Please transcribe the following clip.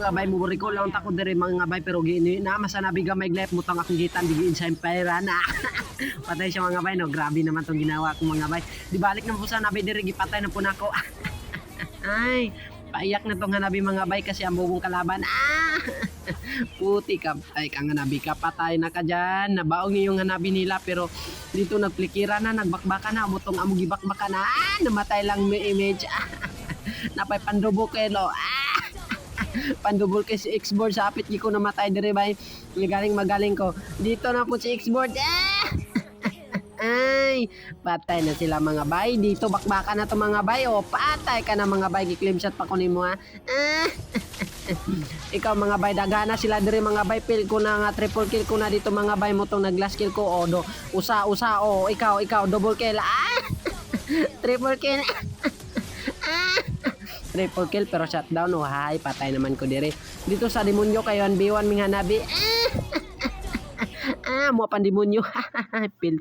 Mga bay mo recall lang tako diri mga bay pero gini na masanabi gamay glep mutang akong gitan digiin sa empire na. Patay siya mga bay no. Grabe naman tong ginawa ko mga bay. Di balik na po sa nabi diri gipatay na po nako. Ay, paiyak na tong hanabi mga bay kasi ang bubong kalaban. Puti ka, ay kang hanabi ka patay na ka diyan. Nabaong yung hanabi nila pero dito nagplikira na, nagbakbaka na, butong amo gibakbaka na. Namatay lang may image. Napay pandubo kelo. Pandubol kay si Xboard sa apit ko namatay dire bay. Magaling ko. Dito na po si Xboard. Ay, patay na sila mga bay. Dito bakbaka na to mga bay. O, patay ka na mga bay. Giklim shot pa kunin mo ha. Ikaw mga bay, dagana sila dire mga bay. Pil ko na nga, triple kill ko na dito mga bay mo tong nag-last kill ko. O, usa. O, ikaw, double kill. Triple kill. Triple kill pero shutdown. Oh, hay, patay naman ko dire. Dito sa demonyo kayo, 1v1 ming hanabi. Mo pan demonyo. Pil